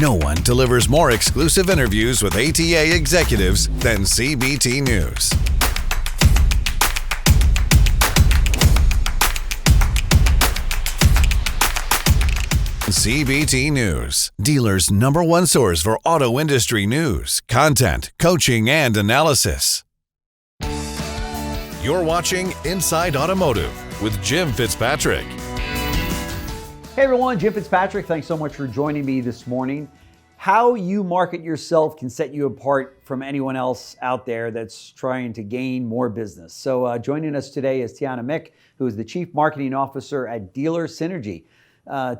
No one delivers more exclusive interviews with ATA executives than CBT News. CBT News, dealers' #1 source for auto industry news, content, coaching, and analysis. You're watching Inside Automotive with Jim Fitzpatrick. Hey everyone, Jim Fitzpatrick. Thanks so much for joining me this morning. How you market yourself can set you apart from anyone else out there that's trying to gain more business. So joining us today is Tiana Mick, who is the Chief Marketing Officer at Dealer Synergy,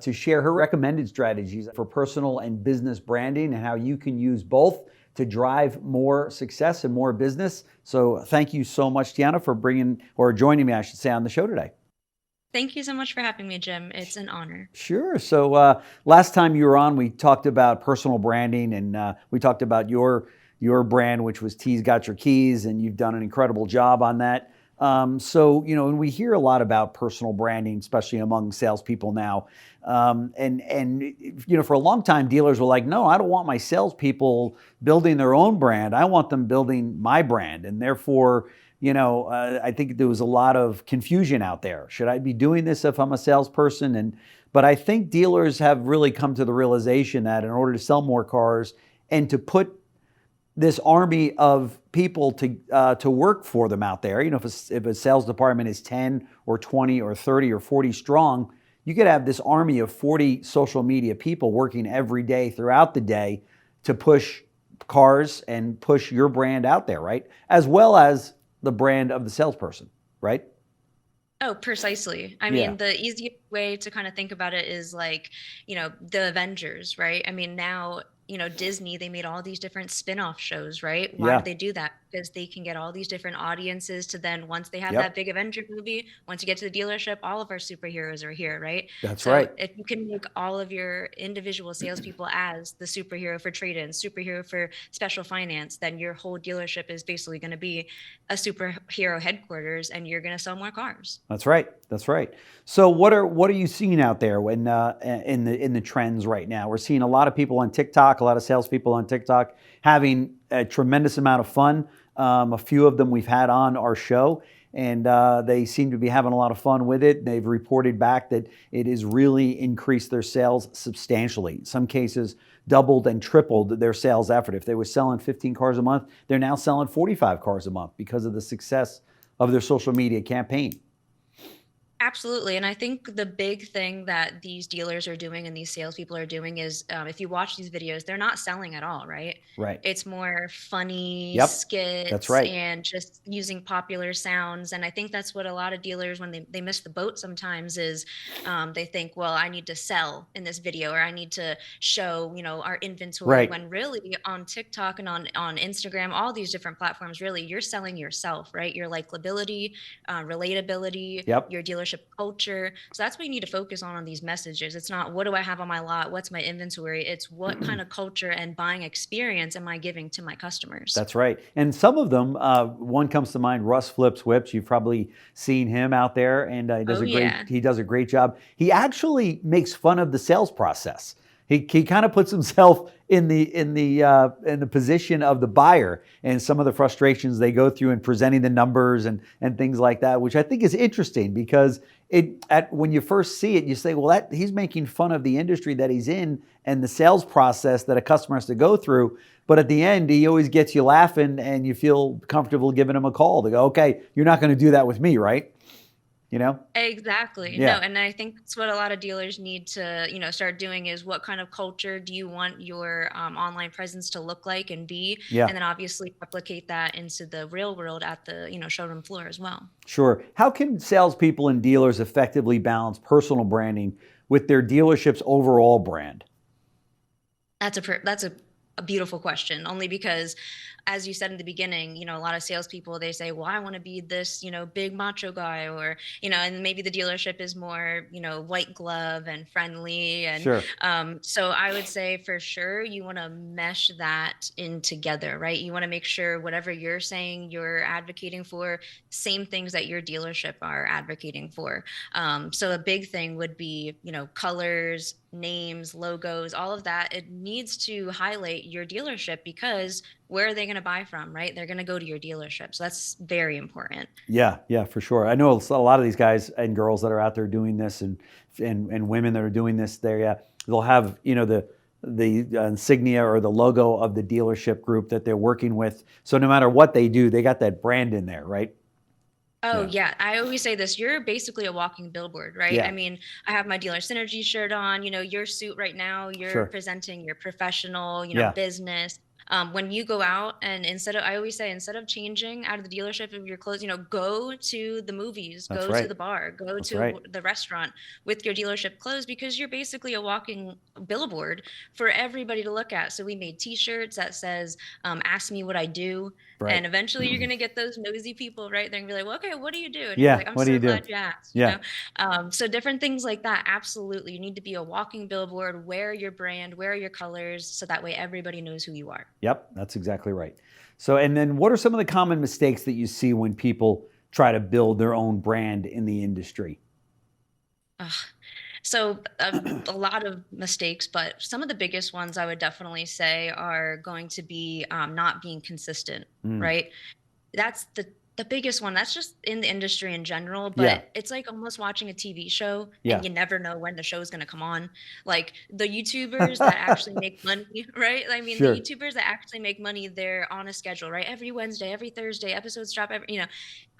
to share her recommended strategies for personal and business branding and how you can use both to drive more success and more business. So thank you so much, Tiana, for joining me, I should say, on the show today. Thank you so much for having me, Jim. It's an honor. Sure. So last time you were on, we talked about personal branding, and we talked about your brand, which was T's Got Your Keys, and you've done an incredible job on that. So, and we hear a lot about personal branding, especially among salespeople now. And for a long time, dealers were like, no, I don't want my salespeople building their own brand. I want them building my brand. And therefore, I think there was a lot of confusion out there. Should I be doing this if I'm a salesperson? But I think dealers have really come to the realization that in order to sell more cars and to put this army of people to work for them out there, if a sales department is 10 or 20 or 30 or 40 strong, you could have this army of 40 social media people working every day throughout the day to push cars and push your brand out there, right? As well as the brand of the salesperson, right? Oh, precisely. I mean, the easiest way to kind of think about it is like, the Avengers, right? I mean, now, Disney, they made all these different spin-off shows, right? Why do they do that? Because they can get all these different audiences to then, once they have that big Avenger movie, once you get to the dealership, all of our superheroes are here, right? That's so right. If you can make all of your individual salespeople as the superhero for trade-in, superhero for special finance, then your whole dealership is basically going to be a superhero headquarters, and you're going to sell more cars. That's right. That's right. So what are you seeing out there when in the trends right now? We're seeing a lot of people on TikTok, a lot of salespeople on TikTok having a tremendous amount of fun. A few of them we've had on our show, and they seem to be having a lot of fun with it. They've reported back that it has really increased their sales substantially. In some cases, doubled and tripled their sales effort. If they were selling 15 cars a month, they're now selling 45 cars a month because of the success of their social media campaign. Absolutely. And I think the big thing that these dealers are doing and these salespeople are doing is if you watch these videos, they're not selling at all, right? Right. It's more funny skits. That's right. And just using popular sounds. And I think that's what a lot of dealers, when they miss the boat sometimes, is they think, well, I need to sell in this video, or I need to show, our inventory. Right. When really on TikTok and on Instagram, all these different platforms, really, you're selling yourself, right? Your likability, relatability, your dealership culture. So that's what you need to focus on these messages. It's not, what do I have on my lot? What's my inventory? It's what kind of culture and buying experience am I giving to my customers? That's right. And some of them, one comes to mind, Russ Flips Whips. You've probably seen him out there, and he does a great job. He actually makes fun of the sales process. He kind of puts himself in the position of the buyer and some of the frustrations they go through in presenting the numbers and things like that, which I think is interesting because when you first see it, you say, well, he's making fun of the industry that he's in and the sales process that a customer has to go through. But at the end, he always gets you laughing and you feel comfortable giving him a call to go, okay, you're not going to do that with me, right? Exactly. Yeah. No, and I think that's what a lot of dealers need to, start doing is what kind of culture do you want your online presence to look like and be? Yeah. And then obviously replicate that into the real world at the, showroom floor as well. Sure. How can salespeople and dealers effectively balance personal branding with their dealership's overall brand? That's a beautiful question, only because as you said in the beginning, a lot of salespeople, they say, well, I want to be this, big macho guy, or, and maybe the dealership is more, white glove and friendly. And Sure. so I would say for sure, you want to mesh that in together, right? You want to make sure whatever you're saying you're advocating for, same things that your dealership are advocating for. So a big thing would be, colors, names, logos, all of that. It needs to highlight your dealership, because where are they going to buy from, right? They're going to go to your dealership. So that's very important. Yeah, for sure. I know a lot of these guys and girls that are out there doing this, and women that are doing this. They'll have the insignia or the logo of the dealership group that they're working with. So no matter what they do, they got that brand in there, right? Oh, yeah. I always say this, you're basically a walking billboard, right? Yeah. I mean, I have my dealer synergy shirt on, your suit right now, you're Sure. presenting your professional, Yeah. business. When you go out, and I always say, instead of changing out of the dealership of your clothes, go to the movies, That's go right. to the bar, go That's to right. the restaurant with your dealership clothes, because you're basically a walking billboard for everybody to look at. So we made t-shirts that says, ask me what I do. Right. And eventually you're going to get those nosy people, right? They're going to be like, well, okay, what do you do? And Yeah, you're like, I'm what do so you do? glad you asked. Yeah. So different things like that. Absolutely. You need to be a walking billboard, wear your brand, wear your colors, so that way everybody knows who you are. Yep, that's exactly right. So, and then what are some of the common mistakes that you see when people try to build their own brand in the industry? So a lot of mistakes, but some of the biggest ones I would definitely say are going to be not being consistent, right? That's the biggest one. That's just in the industry in general, but Yeah. it's like almost watching a TV show, Yeah. and you never know when the show is going to come on. Like the YouTubers that actually make money, right? I mean, Sure. the YouTubers that actually make money, they're on a schedule, right? Every Wednesday, every Thursday, episodes drop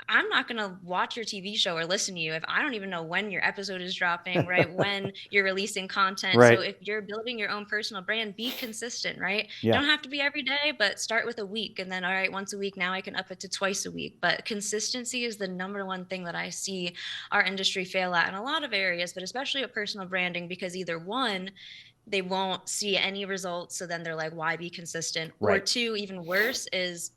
I'm not going to watch your TV show or listen to you if I don't even know when your episode is dropping, right? When you're releasing content. Right. So if you're building your own personal brand, be consistent, right? Yeah. Don't have to be every day, but start with a week, and then, all right, once a week, now I can up it to twice a week. But consistency is the number one thing that I see our industry fail at in a lot of areas, but especially with personal branding, because either one, they won't see any results. So then they're like, why be consistent? Or Right. two, even worse, is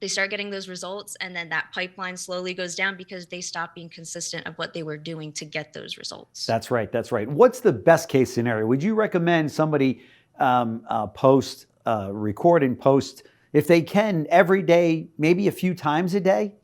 they start getting those results, and then that pipeline slowly goes down because they stop being consistent of what they were doing to get those results. That's right. That's right. What's the best case scenario? Would you recommend somebody record and post, if they can, every day, maybe a few times a day?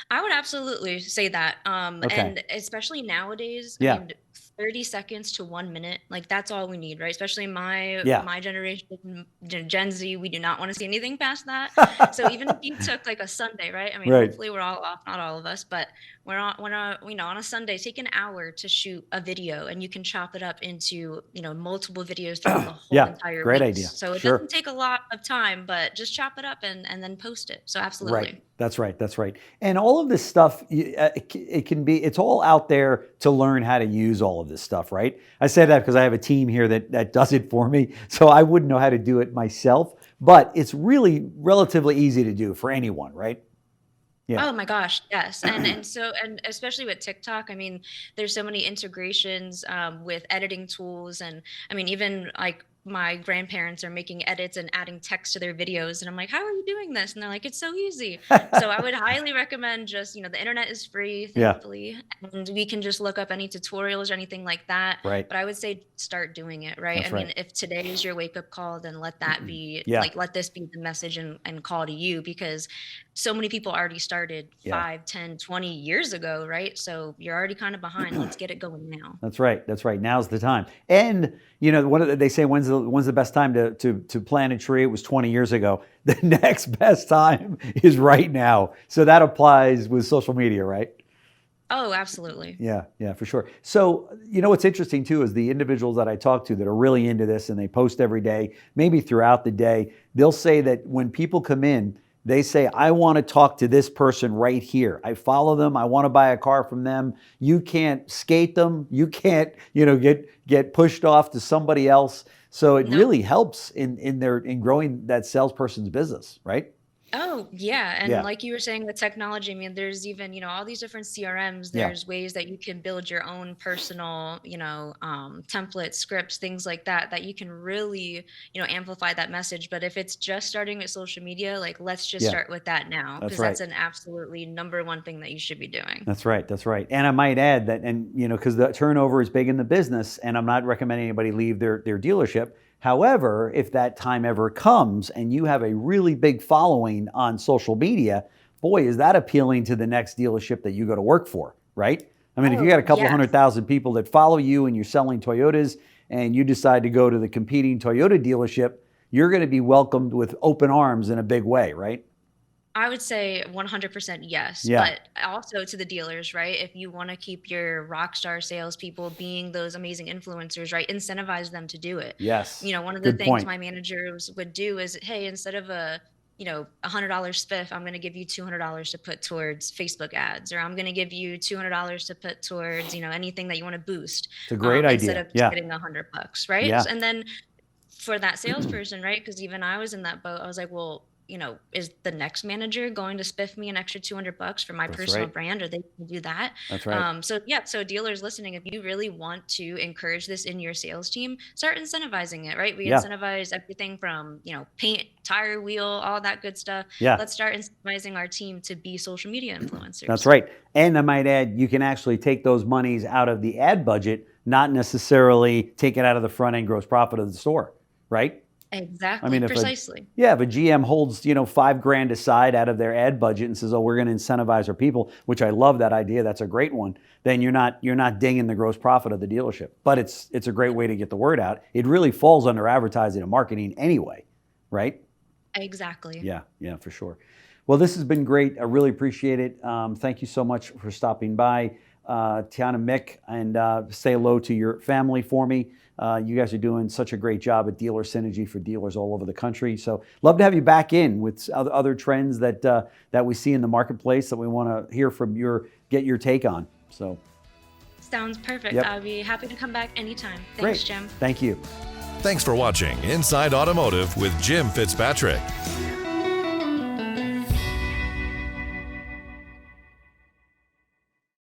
I would absolutely say that. Okay. And especially nowadays, Yeah. I mean, 30 seconds to 1 minute, like that's all we need, right? Especially Yeah. my generation, Gen Z, we do not want to see anything past that. So even if you took like a Sunday, right? I mean, Right. hopefully we're all off, not all of us, but on a Sunday, take an hour to shoot a video, and you can chop it up into, multiple videos throughout the whole Yeah, entire great week. idea. So it Sure. doesn't take a lot of time, but just chop it up and then post it. So absolutely. Right. That's right. That's right. And all of this stuff, it's all out there to learn how to use all of this stuff, right? I say that because I have a team here that does it for me. So I wouldn't know how to do it myself, but it's really relatively easy to do for anyone, right? Yeah. Oh my gosh, yes. And especially with TikTok, I mean, there's so many integrations with editing tools, and I mean, even like my grandparents are making edits and adding text to their videos, and I'm like, how are you doing this? And they're like, it's so easy. So I would highly recommend just, the internet is free, Yeah. thankfully, and we can just look up any tutorials or anything like that. Right. But I would say start doing it, right? That's I mean, right. if today is your wake up call, then let that be Yeah. like, let this be the message and call to you, because so many people already started Yeah. 5, 10, 20 years ago, right? So you're already kind of behind. Let's get it going now. That's right. That's right. Now's the time. And they say, when's the best time to plant a tree? It was 20 years ago. The next best time is right now. So that applies with social media, right? Oh, absolutely. Yeah, for sure. So, what's interesting too is the individuals that I talk to that are really into this and they post every day, maybe throughout the day, they'll say that when people come in, they say, I want to talk to this person right here. I follow them. I want to buy a car from them. You can't skate them. You can't, get pushed off to somebody else. So it No. really helps in growing that salesperson's business, right? Oh, yeah. And Yeah. like you were saying with technology, I mean, there's even, all these different CRMs, Yeah. there's ways that you can build your own personal, template scripts, things like that, that you can really, amplify that message. But if it's just starting with social media, like let's just Yeah. start with that now, That's because right. that's an absolutely number one thing that you should be doing. That's right. That's right. And I might add that, and because the turnover is big in the business, and I'm not recommending anybody leave their dealership. However, if that time ever comes and you have a really big following on social media, boy, is that appealing to the next dealership that you go to work for, right? I mean, if you Oh, got a couple of yes. 100,000 people that follow you and you're selling Toyotas and you decide to go to the competing Toyota dealership, you're going to be welcomed with open arms in a big way, right? I would say 100% yes, Yeah. but also to the dealers, right? If you want to keep your rock star salespeople being those amazing influencers, right? Incentivize them to do it. Yes. One of the Good things point. my managers would do is, hey, instead of $100 spiff, I'm going to give you $200 to put towards Facebook ads, or I'm going to give you $200 to put towards, anything that you want to boost, It's a great instead idea. of just Yeah. getting $100, right? Yeah. And then for that salesperson, right? Because even I was in that boat. I was like, well, is the next manager going to spiff me an extra $200 for my That's personal right. brand? Are they going to do that? That's right. So yeah, so dealers listening, if you really want to encourage this in your sales team, start incentivizing it, right? We Yeah. incentivize everything from, paint, tire, wheel, all that good stuff. Yeah. Let's start incentivizing our team to be social media influencers. That's right. And I might add, you can actually take those monies out of the ad budget, not necessarily take it out of the front end gross profit of the store, right? Exactly. I mean, Precisely. if a GM holds, $5,000 aside out of their ad budget and says, "Oh, we're going to incentivize our people," which I love that idea. That's a great one. Then you're not dinging the gross profit of the dealership. But it's a great way to get the word out. It really falls under advertising and marketing anyway, right? Exactly. Yeah, for sure. Well, this has been great. I really appreciate it. Thank you so much for stopping by, Tiana Mick, and say hello to your family for me. You guys are doing such a great job at Dealer Synergy for dealers all over the country. So love to have you back in with other trends that we see in the marketplace that we want to hear from get your take on. So Sounds perfect. Yep. I'll be happy to come back anytime. Thanks, great. Jim. Thank you. Thanks for watching Inside Automotive with Jim Fitzpatrick.